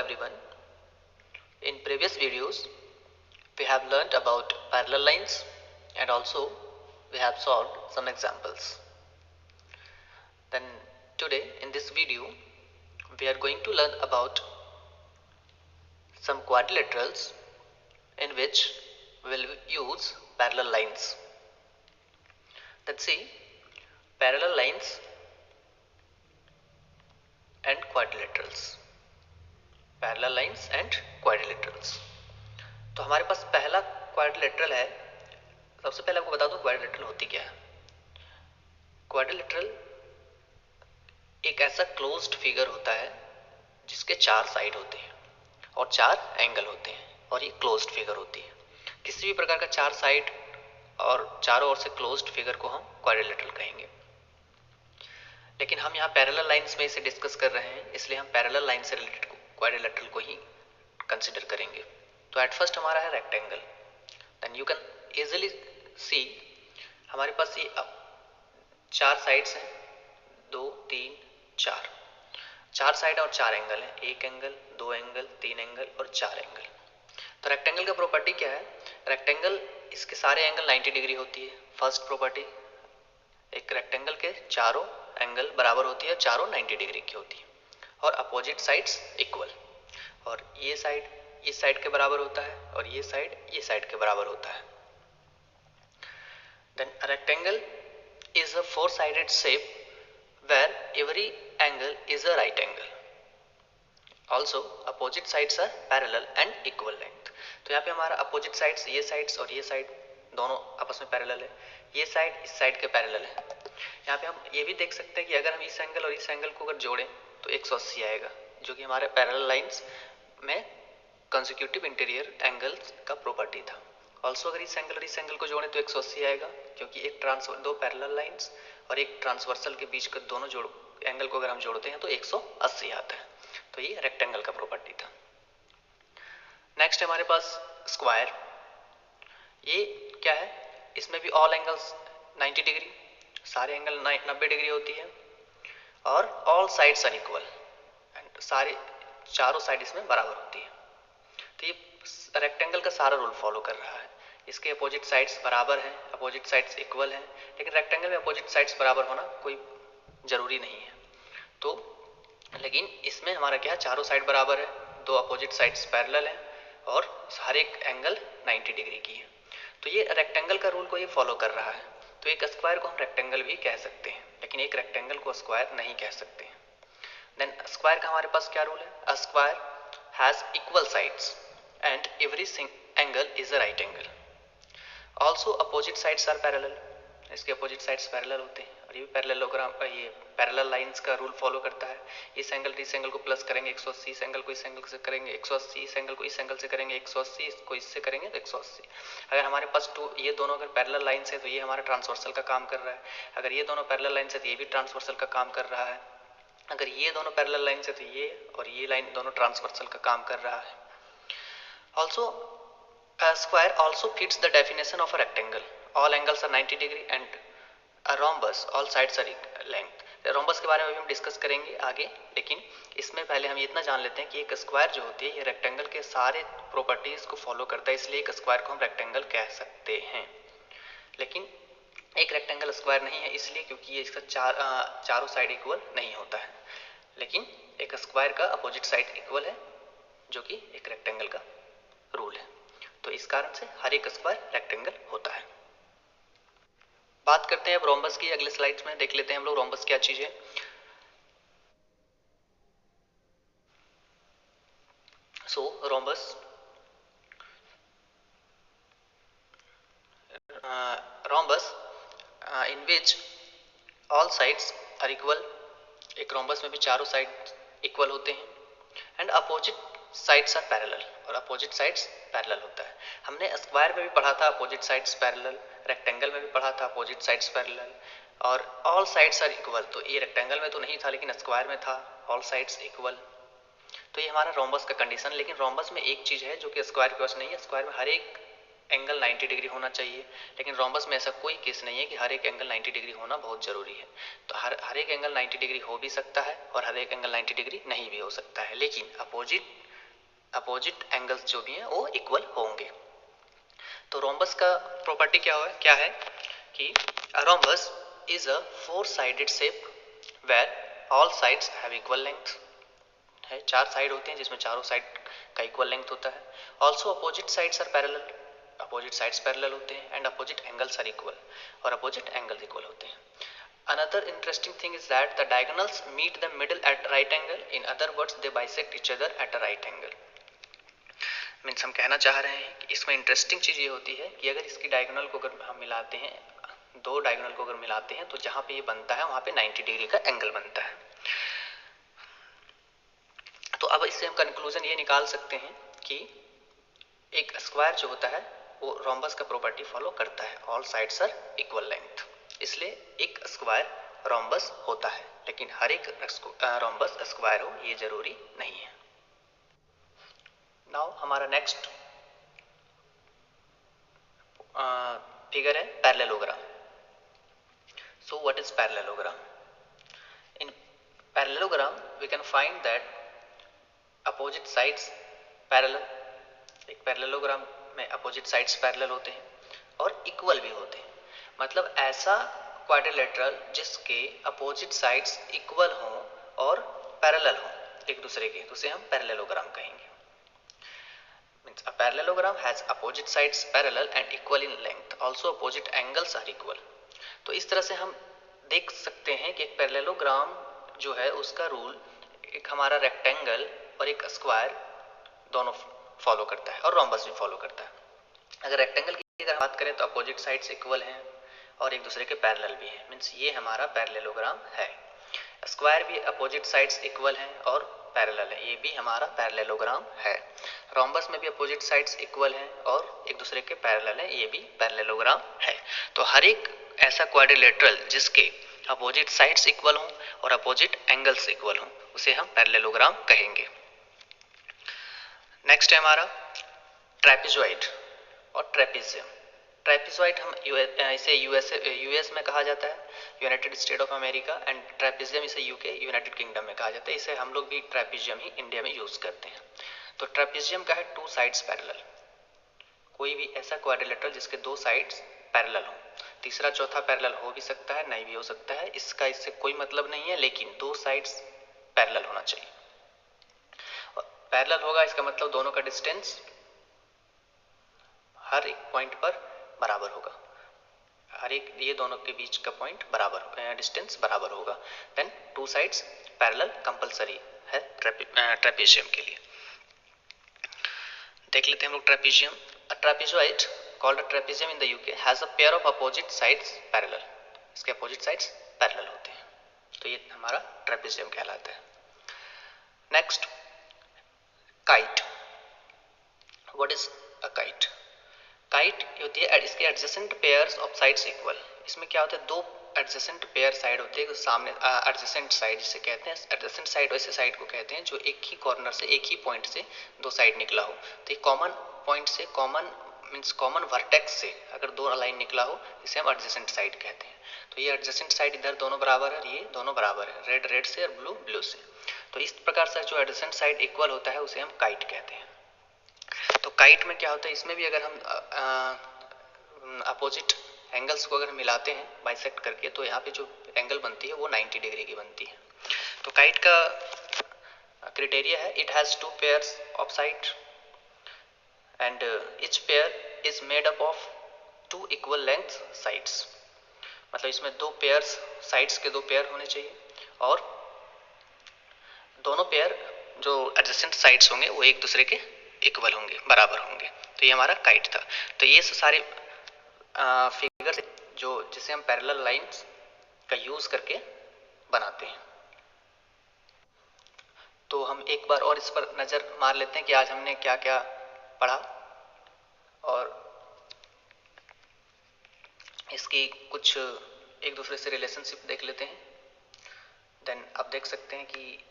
everyone. In previous videos, we have learnt about parallel lines and also we have solved some examples. Then today in this video, we are going to learn about some quadrilaterals in which we will use parallel lines. Let's see parallel lines and quadrilaterals. Parallel lines and quadrilaterals. तो हमारे पास पहला quadrilateral है। सबसे पहले आपको बता दूं quadrilateral होती क्या है। क्वाड्रिलेटरल एक ऐसा क्लोज्ड फिगर होता है जिसके चार साइड होते हैं और चार एंगल होते हैं और ये क्लोज्ड फिगर होती है। किसी भी प्रकार का चार साइड और चारों ओर से क्लोज्ड फिगर को हम क्वाड्रिलेटरल कहेंगे। लेकिन हम यहाँ पैरेलल लाइंस में इसे डिस्कस कर रहे हैं, इसलिए हम पैरेलल लाइन से रिलेटेड क्वाड्रिलेटरल को ही कंसिडर करेंगे। तो एट फर्स्ट हमारा है rectangle. Then you can easily see हमारे पास ये चार साइड्स हैं, 2 3 4। चार साइड और चार एंगल हैं, एक एंगल, दो एंगल, तीन एंगल और चार एंगल। तो रेक्टेंगल का प्रॉपर्टी क्या है? रेक्टेंगल इसके सारे एंगल 90 डिग्री होती है। फर्स्ट प्रॉपर्टी, एक रेक्टेंगल के चारों एंगल बराबर होती है, चारों 90 डिग्री की होती है और अपोजिट साइड्स इक्वल। और ये साइड इस साइड के बराबर होता है और ये साइड के बराबर होता है। Then rectangle is a four sided shape where every angle is a right angle. Also opposite sides are parallel and equal length. तो यहाँ पे हमारा अपोजिट साइड्स, ये साइड्स और ये साइड दोनों आपस में पैरेलल है। ये साइड इस साइड के पैरेलल है। यहाँ पे हम ये भी देख सकते हैं कि अगर हम इस एंगल और इस एंगल को अगर जोड़ें तो 180 आएगा, जो कि हमारे पैरेलल लाइंस में कंसेक्यूटिव इंटीरियर एंगल्स का प्रॉपर्टी था। ऑल्सो अगर इस एंगल और इस एंगल को जोड़ें तो 180 आएगा, क्योंकि एक दो पैरेलल लाइंस और एक ट्रांसवर्सल के बीच का दोनों एंगल को अगर हम जोड़ते हैं तो 180 आता है। तो ये रेक्टेंगल का प्रॉपर्टी था। नेक्स्ट हमारे पास स्क्वायर। ये क्या है? इसमें भी ऑल एंगल्स 90 डिग्री, सारे एंगल 90 डिग्री होती है और all sides are equal and सारे चारों साइड इसमें बराबर होती है। तो ये रेक्टेंगल का सारा रूल फॉलो कर रहा है। इसके अपोजिट साइड्स बराबर हैं, अपोजिट साइड्स इक्वल हैं, लेकिन रेक्टेंगल में अपोजिट साइड्स बराबर होना कोई जरूरी नहीं है। तो लेकिन इसमें हमारा क्या है, चारों साइड बराबर है, दो अपोजिट साइड्स पैरेलल हैं और हर एक एंगल 90 डिग्री की है। तो ये रेक्टेंगल का रूल को ये फॉलो कर रहा है। तो एक स्क्वायर को हम रेक्टेंगल भी कह सकते हैं, लेकिन एक रेक्टेंगल को स्क्वायर नहीं कह सकते हैं। देन स्क्वायर का हमारे पास क्या रूल है? A square has equal sides and every angle is a right angle. Also opposite sides are parallel. इसके अपोजिट साइड्स पैरेलल होते हैं और ये पैरेललोग्राम, ये पैरेलल लाइंस का रूल फॉलो करता है। इस एंगल इस एंगल को प्लस करेंगे 180, इस एंगल को इस एंगल से करेंगे 180, इस एंगल को इस एंगल से करेंगे 180, इसको इससे करेंगे तो 180। अगर हमारे पास ये दोनों अगर पैरेलल लाइंस है तो ये हमारा ट्रांसवर्सल का काम कर रहा है। अगर ये दोनों पैरेलल लाइंस है तो ये भी ट्रांसवर्सल का काम कर रहा है। अगर ये दोनों पैरेलल लाइंस है तो ये और ये लाइन दोनों ट्रांसवर्सल का काम कर रहा है। Also a square also fits the definition of a rectangle. All angles are 90 degree and a rhombus all sides are length. Rhombus के बारे में भी हम डिस्कस करेंगे आगे, लेकिन इसमें पहले हम इतना जान लेते हैं कि एक स्क्वायर जो होती है ये रेक्टेंगल के सारे प्रॉपर्टीज को फॉलो करता है, इसलिए एक स्क्वायर को हम रेक्टेंगल कह सकते हैं। लेकिन एक रेक्टेंगल स्क्वायर नहीं है इसलिए क्योंकि ये इसका चारों साइड इक्वल नहीं होता है। लेकिन एक स्क्वायर का अपोजिट साइड इक्वल है, जो कि एक रेक्टेंगल का रूल है। तो इस कारण से हर एक स्क्वायर रेक्टेंगल होता है। बात करते हैं अब रोम्बस की। अगले स्लाइड्स में देख लेते हैं हम लोग रोम्बस क्या चीज है। So rhombus in which all sides are equal. एक रोम्बस में भी चारों साइड इक्वल होते हैं and opposite sides are parallel, और अपोजिट साइड्स पैरेलल होता है। हमने स्क्वायर में भी पढ़ा था अपोजिट साइड्स पैरेलल, रेक्टेंगल में भी पढ़ा था अपोजिट साइड्स पैरेलल और ऑल साइड्स आर इक्वल। तो ये रेक्टेंगल में तो नहीं था लेकिन स्क्वायर में था, ऑल साइड्स इक्वल। तो ये हमारा रोम्बस का कंडीशन। लेकिन रोम्बस में एक चीज है जो कि स्क्वायर के पास नहीं है। स्क्वायर में हर एक एंगल 90 डिग्री होना चाहिए, लेकिन रोम्बस में ऐसा कोई केस नहीं है कि हर एक एंगल 90 डिग्री होना बहुत जरूरी है। तो हर एक एंगल 90 डिग्री हो भी सकता है और हर एक एंगल 90 डिग्री नहीं भी हो सकता है। लेकिन अपोजिट अपोजिट एंगल्स जो भी हैं वो इक्वल होंगे। तो रोम्बस का प्रॉपर्टी क्या है कि rhombus is a four sided shape where all sides have equal length है। चार साइड होते हैं जिसमें चारों साइड का इक्वल लेंथ होता है। Also opposite sides are parallel, opposite sides parallel होते हैं and opposite angles are equal और अपोजिट एंगल्स इक्वल होते हैं। Another interesting thing is that the diagonals meet the middle at right angle. In other words, they bisect each other at a right angle. Means हम कहना चाह रहे हैं कि इसमें इंटरेस्टिंग चीज़ ये होती है कि अगर इसकी डायगोनल को अगर हम मिलाते हैं, दो डायगोनल को अगर मिलाते हैं, तो जहाँ पे ये बनता है वहाँ पे 90 डिग्री का एंगल बनता है। तो अब इससे हम कंक्लूजन ये निकाल सकते हैं कि एक स्क्वायर जो होता है वो रोम्बस का प्रॉपर्टी फॉलो करता है, all sides are equal length. इसलिए एक स्क्वायर रोम्बस होता है, लेकिन हर एक रोम्बस स्क्वायर हो ये जरूरी नहीं है। नाउ हमारा नेक्स्ट फिगर है parallelogram. So what is parallelogram? In parallelogram we can find that opposite sides parallel. एक पैरेललोग्राम में अपोजिट साइड्स पैरेलल होते हैं और इक्वल भी होते हैं। मतलब ऐसा क्वाड्रिलेटरल जिसके अपोजिट साइड्स इक्वल हों और पैरेलल हों एक दूसरे के, तो उसे हम पैरेललोग्राम कहेंगे। Means a parallelogram has opposite sides parallel and equal in length. Also opposite angles are equal. तो इस तरह से हम देख सकते हैं कि एक पैरेललोग्राम जो है उसका रूल एक हमारा रेक्टेंगल और एक स्क्वायर दोनों फॉलो करता है और रोम्बस भी फॉलो करता है। अगर रेक्टेंगल की अगर बात करें तो अपोजिट साइड्स इक्वल हैं और एक दूसरे के पैरेलल भी हैं, मीन्स ये हमारा पैरेललोग्राम है। स्क्वायर भी अपोजिट साइड्स इक्वल हैं और पैरेलल है, ये भी हमारा पैरेललोग्राम है। रोम्बस में भी अपोजिट साइड्स इक्वल हैं और एक दूसरे के पैरेलल है, ये भी पैरेललोग्राम है। तो हर एक ऐसा क्वाड्रिलेटरल जिसके अपोजिट साइड्स इक्वल हों और अपोजिट एंगल्स इक्वल हों उसे हम पैरेललोग्राम कहेंगे। नेक्स्ट है हमारा ट्रेपेजॉइड और ट्रेपेजियम। ट्रेपेजॉइड हम इसे यूएस में कहा जाता है, United state of America, and trapezium इसे यूके यूनाइटेड किंगडम में कहा जाता है। इसे हम लोग भी ट्रेपेजियम ही इंडिया में यूज करते हैं। तो ट्रेपेजियम का है टू साइड्स पैरेलल, कोई भी ऐसा क्वाड्रिलेटरल जिसके दो साइड्स पैरेलल हो। तीसरा चौथा पैरेलल हो भी सकता है, नहीं भी हो सकता है, इसका इससे कोई मतलब नहीं है, लेकिन दो साइड्स पैरेलल होना चाहिए। पैरेलल होगा इसका मतलब दोनों का डिस्टेंस हर एक पॉइंट पर बराबर होगा, हर एक ये दोनों के बीच का पॉइंट बराबर डिस्टेंस बराबर होगा। Then two sides parallel compulsory है ट्रेपेजियम के लिए। देख लेते हैं हम लोग trapezium. A trapezoid called a trapezium in the UK has a pair of opposite sides parallel. इसके अपोजिट साइड्स पैरेलल होते हैं, तो ये हमारा ट्रेपेजियम कहलाता है। Next kite. What is a kite? Kite होती है इसके adjacent pairs of sides equal. इसमें क्या होता है, दो एडजेसेंट पेयर साइड होते हैं, सामने एडजेसेंट साइड जिसे कहते हैं। एडजेसेंट साइड वैसे साइड को कहते हैं जो एक ही कॉर्नर से एक ही पॉइंट से दो साइड निकला हो। तो ये कॉमन पॉइंट से कॉमन मीन्स कॉमन वर्टेक्स से अगर दो लाइन निकला हो इसे हम एडजेसेंट साइड कहते हैं। तो ये एडजेसेंट साइड इधर दोनों बराबर है, ये दोनों बराबर है, रेड रेड से और ब्लू ब्लू से। तो इस प्रकार से जो एडजेसेंट साइड इक्वल होता है उसे हम काइट कहते हैं। तो काइट में क्या होता है, इसमें भी अगर हम अपोजिट एंगल्स को अगर मिलाते हैं बाइसेक्ट करके, तो यहाँ पे जो एंगल बनती है वो 90 डिग्री की बनती है। तो काइट का क्राइटेरिया है, it has two pairs of side and each pair is made up of two equal length sides. मतलब इसमें दो पेयर्स साइड्स के दो पेयर होने चाहिए और दोनों पेयर जो एडजेसेंट साइड्स होंगे वो एक दूसरे के इक्वल होंगे, बराबर होंगे। तो ये हमारा काइट था। तो ये सारे फिगर जो जिसे हम पैरेलल लाइंस का यूज करके बनाते हैं। तो हम एक बार और इस पर नजर मार लेते हैं कि आज हमने क्या क्या पढ़ा और इसकी कुछ एक दूसरे से रिलेशनशिप देख लेते हैं। देन अब देख सकते हैं कि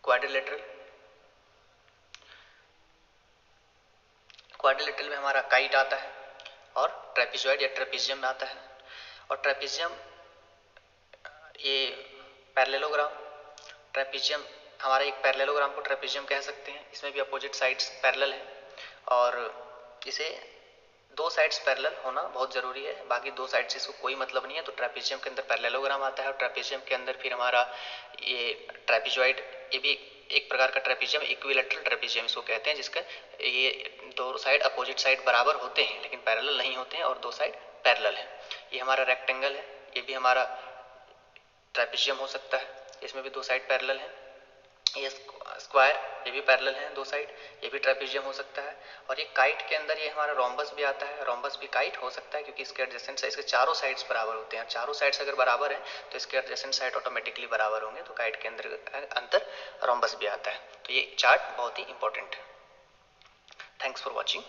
क्वाड्रिलेटरल में हमारा काइट आता है और ट्रेपेजॉइड या ट्रेपेजियम में आता है। और ट्रेपेजियम ये पैरेललोग्राम, ट्रेपेजियम हमारा एक पैरेललोग्राम को ट्रेपेजियम कह सकते हैं। इसमें भी अपोजिट साइड्स पैरेलल हैं और इसे दो साइड्स पैरेलल होना बहुत ज़रूरी है, बाकी दो साइड से इसको कोई मतलब नहीं है। तो ट्रेपेजियम के अंदर पैरेललोग्राम आता है और ट्रेपेजियम के अंदर फिर हमारा ये ट्रेपेजॉइड, ये भी एक प्रकार का ट्रेपेजियम, इक्विलैटरल ट्रेपेजियम इसको कहते हैं, जिसका ये दो साइड अपोजिट साइड बराबर होते हैं लेकिन पैरेलल नहीं होते हैं और दो साइड पैरेलल है। ये हमारा रेक्टेंगल है, ये भी हमारा ट्रेपेजियम हो सकता है, इसमें भी दो साइड पैरेलल है। ये स्क्वायर, ये भी पैरेलल है दो साइड, ये भी ट्रेपेजियम हो सकता है। और ये काइट के अंदर ये हमारा रोम्बस भी आता है, रोम्बस भी काइट हो सकता है क्योंकि इसके एडजेसेंट साइड, इसके चारों साइड्स बराबर होते हैं। चारों साइड्स अगर बराबर हैं तो इसके एडजेसेंट साइड ऑटोमेटिकली बराबर होंगे, तो काइट के अंदर रोम्बस भी आता है। तो ये चार्ट बहुत ही इंपॉर्टेंट है। Thanks for watching.